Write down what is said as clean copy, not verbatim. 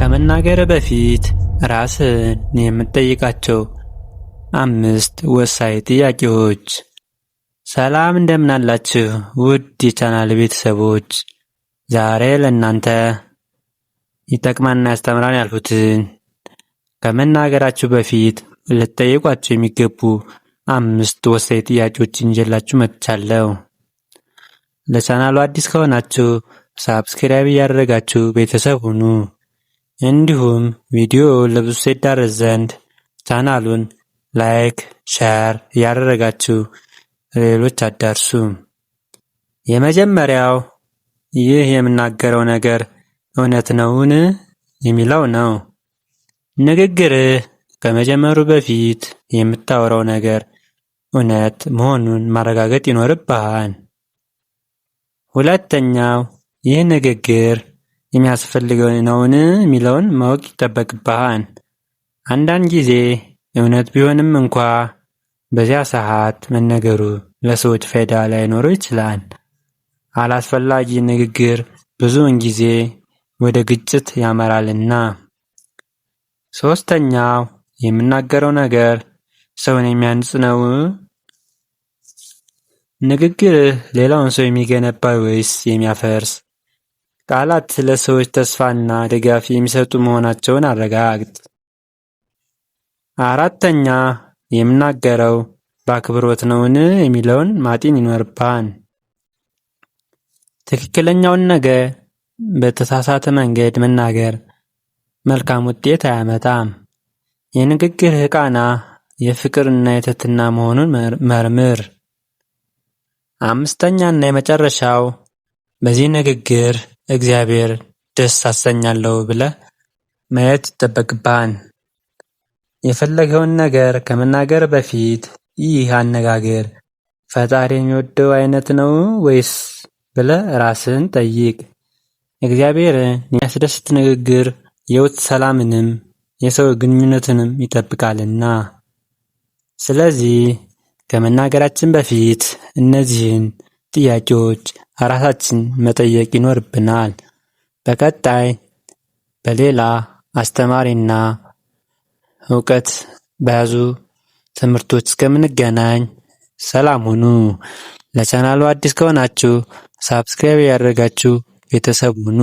ከመናገር በፊት ራስን የምትጠይቃቸው 5 ወሳኝ ጥያቄዎች። ሰላም እንደምን አላችሁ ውድ የቻናል ቤተሰቦች። ዛሬ ለእናንተ ይጠቅማልና ያስተምራል ያልኩትን ከመናገራችሁ በፊት ልትጠይቋቸው የሚገቡ 5 ወሳኝ ጥያቄዎችን ይዤላችሁ መጥቻለሁ። ለቻናሉ አዲስ ከሆናችሁ ሳብስክራይብ እያደረጋችሁ ቤተሰብ ሁኑ። እንዲሁም ቪዲዮ ለብዙ ሰው ይዳረስ ዘንድ ቻናሉን ላይክ፣ ሼር እያደረጋችሁ ሌሎች አዳርሱ። የመጀመሪያው ይህ የምናገረው ነገር እውነት ነውን የሚለው ነው። ንግግርህ ከመጀመሩ በፊት የምታወራው ነገር እውነት መሆኑን ማረጋገጥ ይኖርብሃል። ሁለተኛው ይህ ንግግር የሚያስፈልገው ነውን የሚለውን ማወቅ ይጠበቅብሃል። አንዳንድ ጊዜ እውነት ቢሆንም እንኳ በዚያ ሰዓት መነገሩ ለሰዎች ፋይዳ ላይኖረው ይችላል። አላስፈላጊ ንግግር ብዙውን ጊዜ ወደ ግጭት ያመራልና። ሶስተኛው የምናገረው ነገር ሰውን የሚያንጽ ነው። ንግግርህ ሌላውን ሰው የሚገነባ ወይስ የሚያፈርስ? ቃላት ለሰዎች ተስፋና ድጋፍ የሚሰጡ መሆናቸውን አረጋግጥ። አራተኛ የምናገረው በአክብሮት ነውን የሚለውን ማጤን ይኖርብሃል። ትክክለኛውን ነገር በተሳሳተ መንገድ መናገር መልካም ውጤት አያመጣም። የንግግርህ ቃና የፍቅርና የትህትና መሆኑን መርምር። አምስተኛና የመጨረሻው በዚህ ንግግር እግዚአብሔር ደስ አሰኛለሁ ብለህ ማየት ይጠበቅብሃል። የፈለገውን ነገር ከመናገር በፊት ይህ አነጋገር ፈጣሪ የሚወደው አይነት ነው ወይስ ብለህ ራስህን ጠይቅ። እግዚአብሔርን የሚያስደስት ንግግር የውስጥ ሰላምንም የሰው ግንኙነትንም ይጠብቃልና። ስለዚህ ከመናገራችን በፊት እነዚህን ጥያቄዎች ራሳችን መጠየቅ ይኖርብናል። በቀጣይ በሌላ አስተማሪና እውቀት በያዙ ትምህርቶች እስከምንገናኝ ሰላም ሁኑ። ለቻናሉ አዲስ ከሆናችሁ ሳብስክራይብ ያደረጋችሁ ቤተሰብ ሁኑ።